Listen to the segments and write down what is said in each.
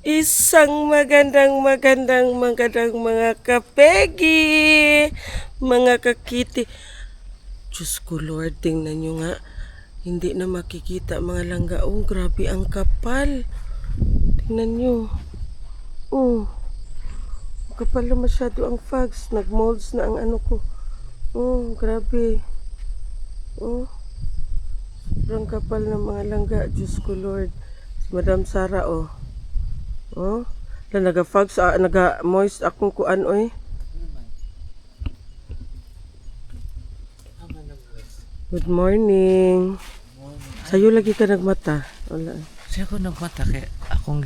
Isang magandang mga kapegi, mga kakiti. Diyos ko Lord, tingnan nyo nga. Hindi na makikita mga langga. Oh, grabe ang kapal. Tingnan nyo. Oh, kapal na masyado ang fags. Nag-molds na ang ano ko. Oh, grabe. Oh, sobrang kapal ng mga langga. Diyos ko Lord. Si Madam Sara, oh. Oh, naga-fogs, naga-moist akong kuan oy. Good morning. Sayo lagi ka nagmata. Wala. Siya ko nagmata kay akong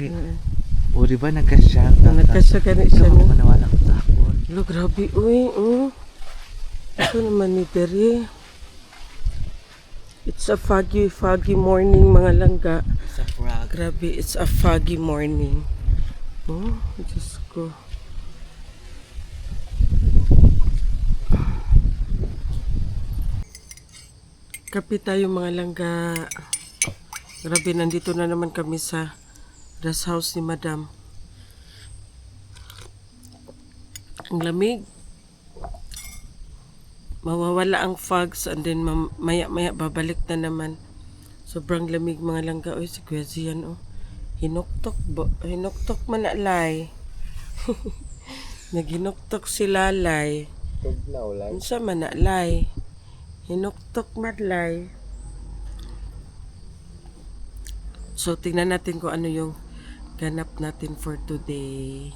o di ba nagkasya ka na siya no? no. Manawala ko takon. Lo, grabe uy. Ito naman ni Dere. It's a foggy morning mga langga. Sa frog. Grabe, it's a foggy morning. Oh, Diyos ko. Kape tayo mga langga. Grabe, nandito na naman kami sa rest house ni Madam. Ang lamig. Mawawala ang fogs and then maya babalik na naman. Sobrang lamig mga langga. Oy, si Kuya Zian, oh. Hinuktok man na lay. Naginuktok si Lalay. Unsa man na lay. Hinuktok madlay. So tingnan natin kung ano yung ganap natin for today.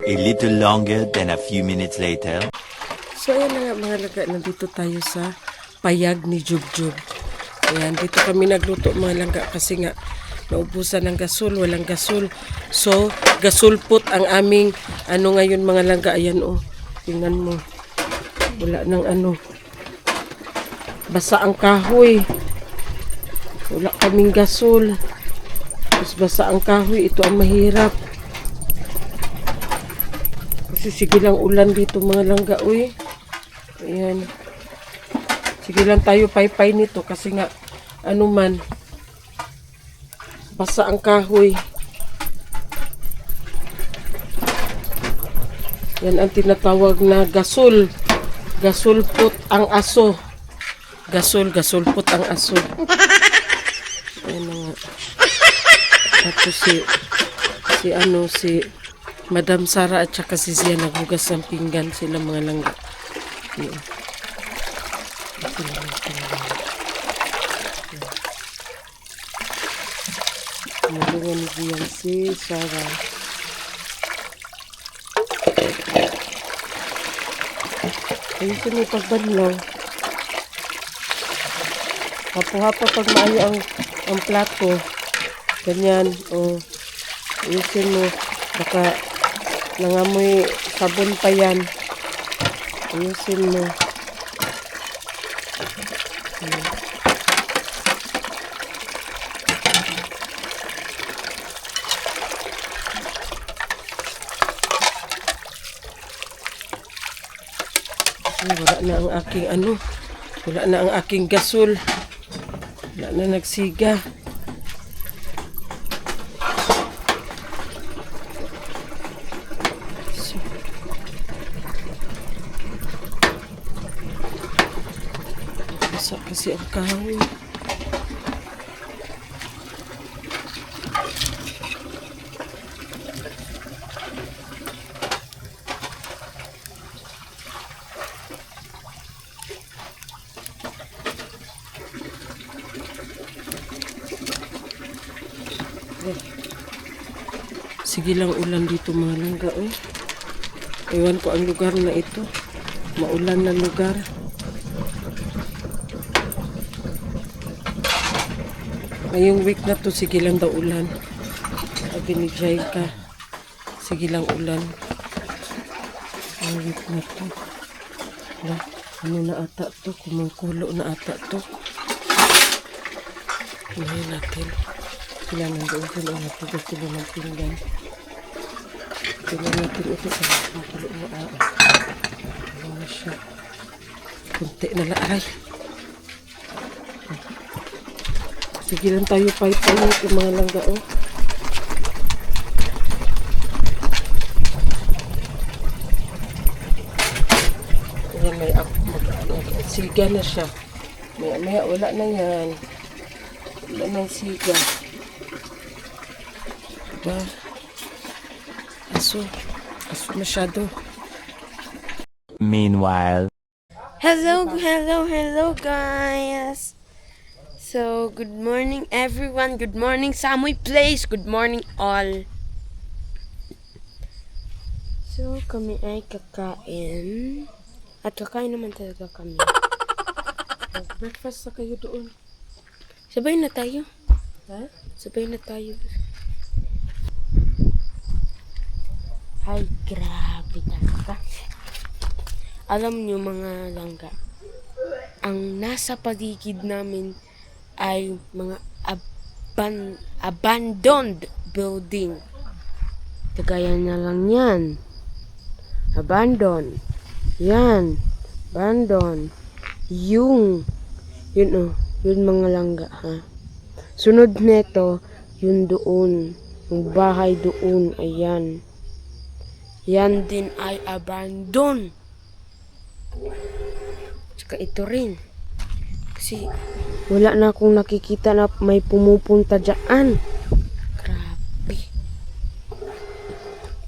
A little longer than a few minutes later. So ayan na nga mga laga, nandito tayo sa payag ni Jugjug. Ayan, dito kami nagluto mga langga kasi nga naubusan ng gasol, walang gasol. So, gasulpot ang aming ano ngayon mga langga. Ayan oh, tingnan mo. Wala nang ano. Basa ang kahoy. Wala kaming gasol. Mas basa ang kahoy. Ito ang mahirap. Kasi sige lang ulan dito mga langga. Uy. Ayan. Sige lang tayo paypay nito kasi nga ano man. Basa ang kahoy. Yan ang tinatawag na gasol. Gasulpot ang aso. Gasulpot ang aso. Ayan na nga. Tapos si Madam Sara at saka si Zia naghugas ng pinggan sila mga langga. Ayan. Nalungan niyan si Sara. Ayusin mo pagbanlaw. Hapo-hapo pag maayo ang plato. Ganyan. O, ayusin mo. Baka nangamoy sabon pa yan. Ayusin mo. Wala na ang aking ano. Wala na ang aking gasol. Wala na nagsiga. So, basa kasi ang kahoy. Sige lang ulan dito mga langga. Ewan ko ang lugar na ito. Maulan na lugar. Ngayong week na to, sige lang daw ulan. Sabi ni Jaika, sige lang ulan. Ngayong week na to. Ano na ata to? Kumukulo na ata to. Unahin natin. Sila nandoon sila natugas sila ng pinggan. Sila natin ito sa makulo mo. Ano na siya. Kunti na laay. Sige lang tayo pahit-pahit yung mga langga oh. Ayan, may siga na siya. Maya wala na yan. Wala nang siga. Diba? Aso masyado. Meanwhile. Hello guys. So, good morning everyone. Good morning Samoy Place. Good morning all. So, kami ay kakain. At kakain naman talaga kami. Breakfast na kayo doon. Sabay na tayo. Ha? Sabay na tayo. Ay, grabe talaga. Alam nyo mga langga, ang nasa paligid namin ay mga abandoned building. Kagaya na lang yan. Abandon. Yan. Abandon. Yun mga langga ha. Sunod neto, yun doon. Yung bahay doon, ayan. Yan din ay abandon. Tsaka ito rin. Kasi wala na akong nakikita na may pumupunta dyan. Grabe.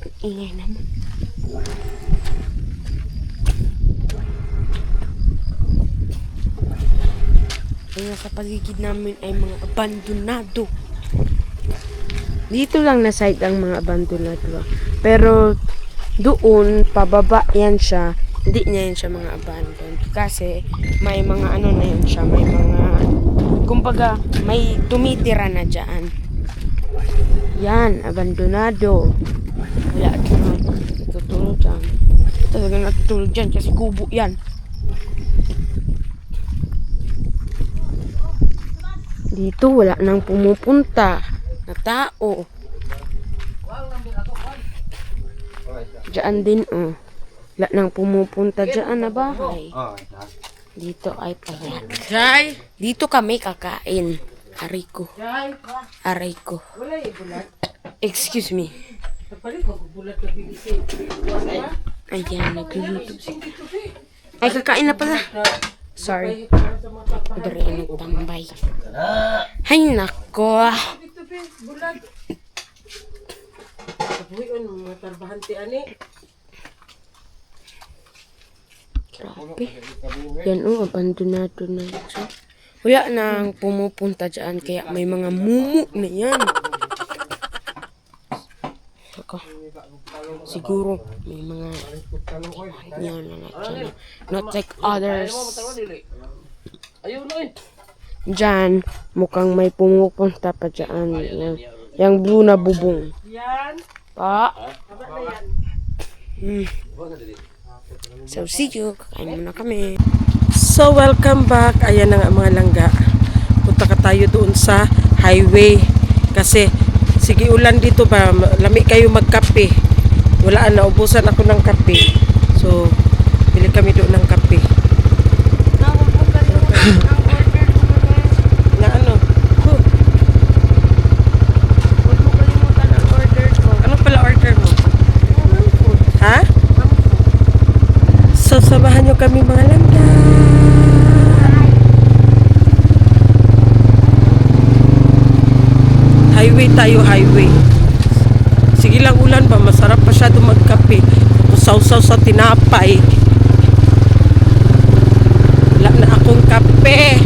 Ang ingay naman. Ang nasa paligid namin ay mga abandonado. Dito lang na side ang mga abandonado. Pero doon, pababa yan siya. Hindi niya yan siya mga abandoned. Kasi may mga ano na yan siya. May mga, kumbaga, may tumitira na dyan. Yan, abandonado. Wala na natutulog dyan. Talagang natutulog dyan kasi kubo yan. Dito wala nang pumupunta na tao. Diyan din oh. Wala nang pumupunta diyan na bahay. Dito ay pala. Dito kami kakain. Aray ko. Excuse me. Ayan, nag-YouTube. Ay, kakain na pala. Sorry. Dari ang tambay. Ay, nako. Grabe. Yan o, abandonado na ito. Wala nang pumupunta dyan, kaya may mga mumu na yan. Saka, siguro may mga yan na dyan. Not like others. Diyan, mukhang may pumupunta pa dyan. Yang blue na bubong. Pa. So, see you. Kakain muna kami. So, welcome back. Ayan na nga mga langga. Punta ka tayo doon sa highway. Kasi, sige ulan dito ba, lami kayo magkape. Wala na, ubusan ako ng kape. So, bili kami doon ng kape. Na ano? Ano pala order mo? Ha? So, samahan nyo kami mga langga. Highway tayo, highway. Sige lang ulan ba, masarap pa siya magkape. Sausaw sa tinapay. Wala na akong kape.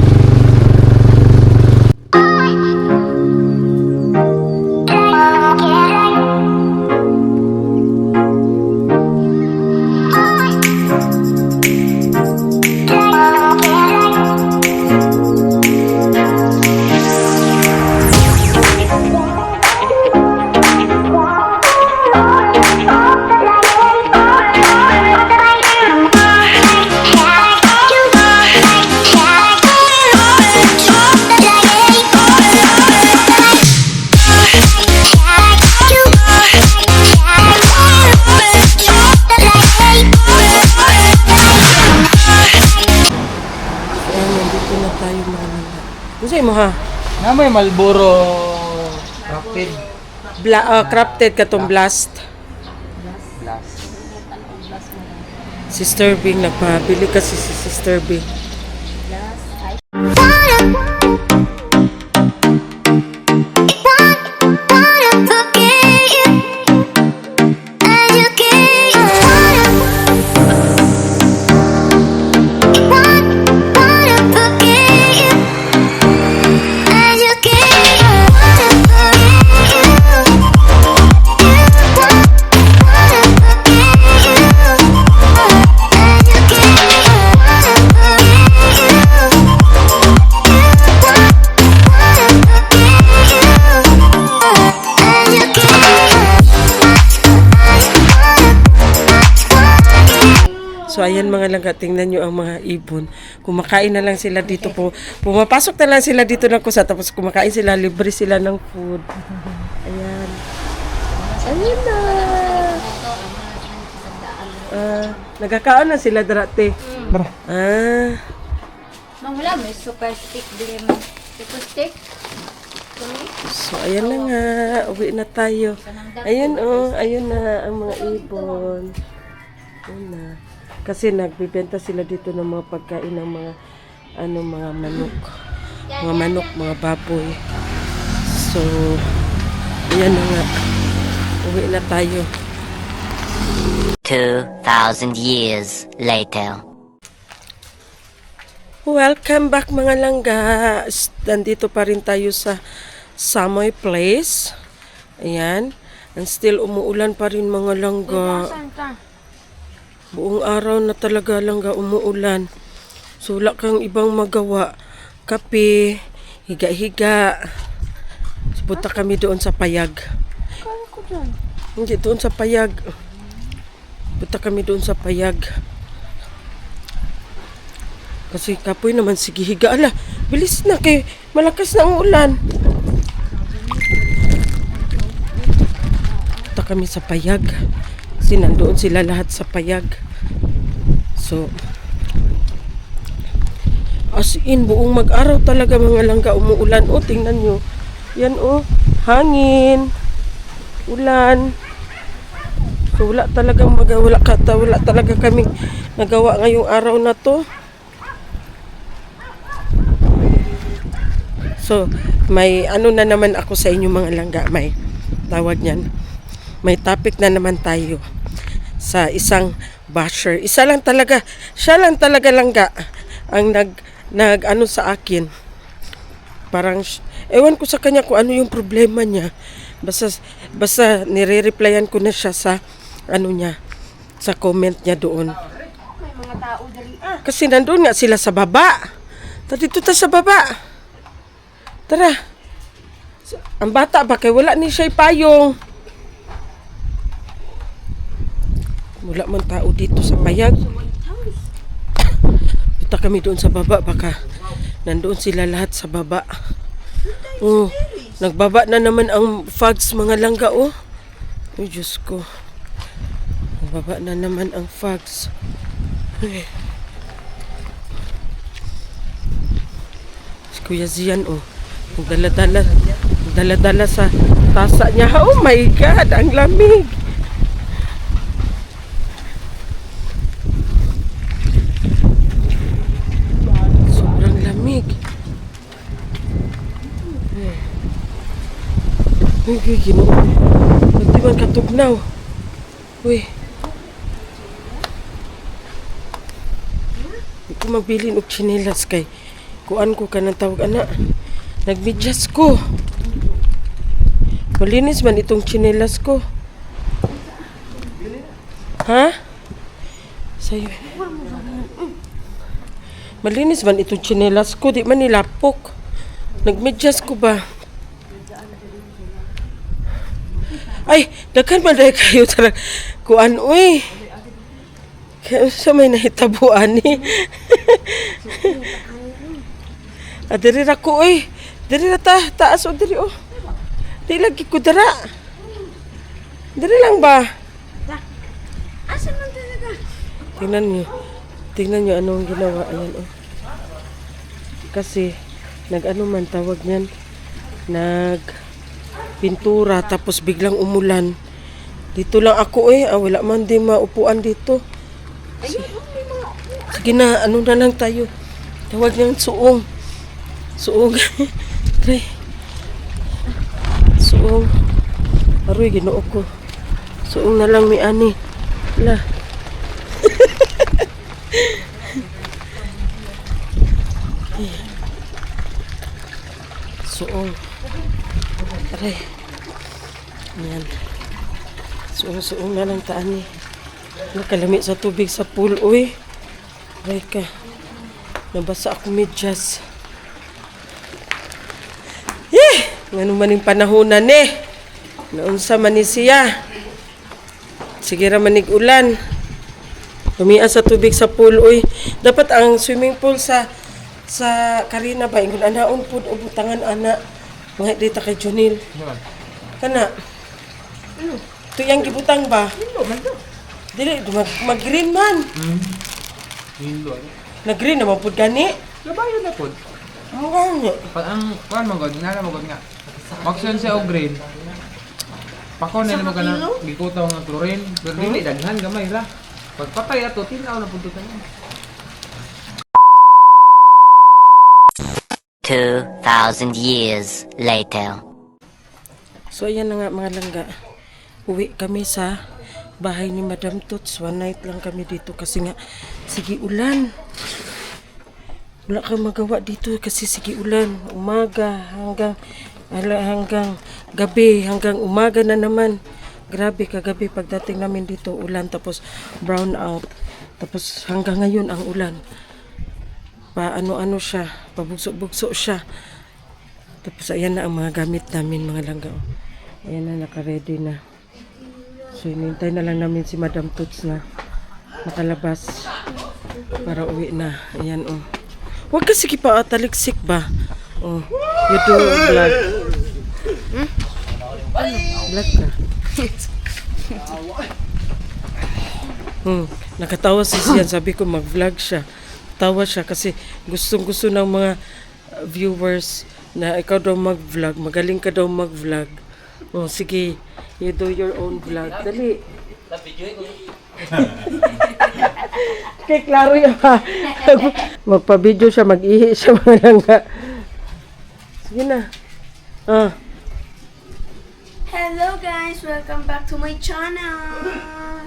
Dito na tayo mga langga. Kasi mo ha? Na may Marlboro Rapid Crafted katong blast. Plus. Sister Bing, nagpabili kasi si Sister Bing. So ayan mga langga, tingnan nyo ang mga ibon. Kumakain na lang sila dito po. Pumapasok na lang sila dito ng kusa, tapos kumakain sila, libre sila ng food. Ayan. Ayun na. Nagkakaon na sila dati. Bra. Mang wala, may super stick din mo. Super stick? So ayan na nga, uwi na tayo. Ayun ayun na ang mga ibon. Ayun na. Kasi nagbibenta sila dito ng mga pagkain ng mga mga manok. Mga manok, mga baboy. So ayan na nga. Uwi na tayo. 2,000 years later. Welcome back mga langga. Nandito pa rin tayo sa Samoy Place. Ayan. And still umuulan pa rin mga langga. Buong araw na talaga langga umuulan. So wala kang ibang magawa. Kape, higa-higa. So, punta kami doon sa payag. Hindi, doon sa payag. Punta kami doon sa payag. Kasi kapoy naman, sige higa. Ala, bilis na kay malakas na ang ulan. Punta kami sa payag. Kasi nandoon sila lahat sa payag. So, as in, buong mag-araw talaga mga langga umuulan. O, tingnan nyo. Yan hangin. Ulan. So, wala talagang wala talaga kaming nagawa ngayong araw na to. So, may na naman ako sa inyo mga langga. May tawag niyan. May topic na naman tayo sa isang basher. Siya lang talaga langga ang nag sa akin. Parang ewan ko sa kanya kung ano yung problema niya. Basta nire-replyan ko na siya sa niya, sa comment niya doon. May mga tao dali. Kasi nandoon nga sila sa baba. Dito ta sa baba. Tara. Ang bata ba kay wala ni siya payong. Wala man tao dito sa payag. Punta kami doon sa baba. Baka nandoon sila lahat sa baba. Nagbaba na naman ang fogs mga langga. Oh, Diyos ko. Nagbaba na naman ang fogs. Si Kuya Zian Dala-dala sa tasa niya. Oh my God, ang lamig. Sobrang lamig. Uy, Ginoo. Pati man katugnaw. Uy. Hindi ko magbilin og tsinelas kay kuan ko kanang tawag ana. Nagmedyas ko. Malinis man itong tsinelas ko. Ha? Sayo. Malinis man itong tsinelas ko. Di man nilapok. Nagmedyas ko ba? Ay, daghan man dahil kayo talaga. Kuan, uy. Kaya sa may nahitabuan ni. Diri ra ko, uy. Diri ra taas o diri, oh. Di lagi ko dara. Diri lang ba? Asan man talaga? Tingnan niyo. Tingnan niyo anong ginawa. Ayan, oh. Kasi, nag-ano man tawag niyan, pintura tapos biglang umulan. Dito lang ako wala man din maupuan dito. Sige na, ano na lang tayo. Tawag niyang suong. Suong. Try. Suong. Aroy, ginoo ko. Suong na lang mi ani. La. Suong. Aray. Yan. Suong na lang taan ni. Nakalamit sa tubig sa pool, uy. Aray ka. Nabasa ako medyas. Ngano man yung panahonan Naunsa man ni siya. Sige ra manig ulan. Lumian sa tubig sa pool, uy. Dapat ang swimming pool sa Karina ba ingon anaon pud o butangan ana. Mga dita kay Junil. Kana. Ito yung gibutang ba? Dili, mag-green man. Nag-green naman po gani. Labayo na po. Ang gani. Ang kuan mo god, nala mo god nga. Maksan siya og green. Pako na mo kana gikutaw nga chlorine, pero dili daghan gamay ra. Pagpatay ato tinaw na pud kanang. 2,000 years later. So ayan na nga mga langga. Uwi kami sa bahay ni Madam Tots. One night lang kami dito kasi nga sige ulan. Wala kang magawa dito kasi sige ulan. Umaga hanggang gabi, hanggang umaga na naman. Grabe kagabi pagdating namin dito ulan tapos brown out. Tapos hanggang ngayon ang ulan. Ano siya, pabugso-bugso siya. Tapos ayan na ang mga gamit namin mga langga. Ayan na, naka-ready na. So hinintay na lang namin si Madam Tots na nakalabas para uwi na. Ayan Huwag kasi taliksik ba? You do vlog. Vlog ka. Nakatawa si Sian. Sabi ko mag-vlog siya. Tawa siya kasi gustong-gusto ng mga viewers na ikaw daw mag-vlog. Magaling ka daw mag-vlog. Sige. You do your own vlog. Dali. Kay klaro yan ha. Magpa-video siya, mag-ihi siya mga langga. Sige na. Hello guys! Welcome back to my channel!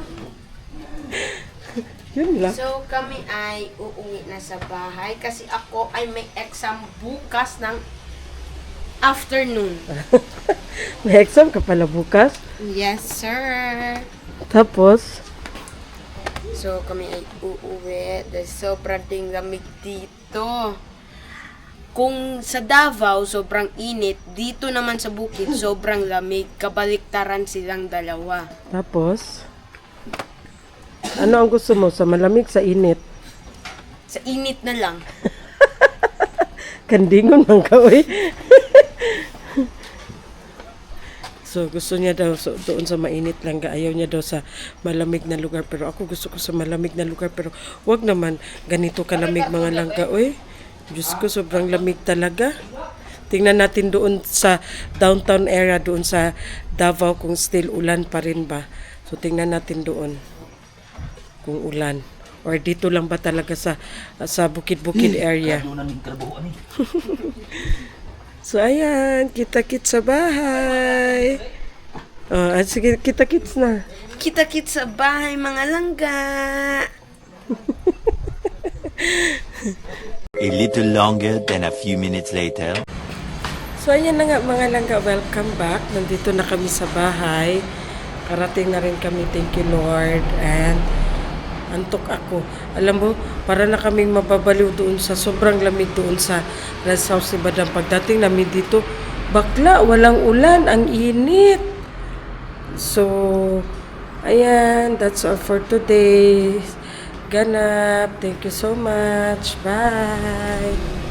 Yun lang. So kami ay uuwi na sa bahay kasi ako ay may exam bukas ng afternoon. May exam ka pala bukas. Yes, sir! Tapos, So kami ay uuwi dahil sobrang ding lamig dito. Kung sa Davao, sobrang init. Dito naman sa bukid, sobrang lamig. Kabaliktaran silang dalawa. tapos, ano ang gusto mo? Sa malamig, sa init? Sa init na lang. Kandingon man ka, uy. So, gusto niya daw doon sa mainit lang. Ayaw niya daw sa malamig na lugar. Pero ako gusto ko sa malamig na lugar. Pero wag naman ganito kalamig mga langga, uy. Diyos ko, sobrang lamig talaga. Tingnan natin doon sa downtown area, doon sa Davao, kung still ulan pa rin ba. So, tingnan natin doon kung ulan. Or dito lang ba talaga sa bukid-bukid area. So, ayan. Kita-kits sa bahay. Sige, kita-kits na. Kita-kits sa bahay, mga langga. A little longer than a few minutes later. So, ayan na nga mga langga. Welcome back. Nandito na kami sa bahay. Karating na rin kami. Thank you, Lord. And antok ako. Alam mo, para na kaming mababaliw doon sa sobrang lamig doon sa rest house ni Badam. Pagdating namin dito, bakla, walang ulan, ang init. So, ayan, that's all for today. Ganap, thank you so much. Bye!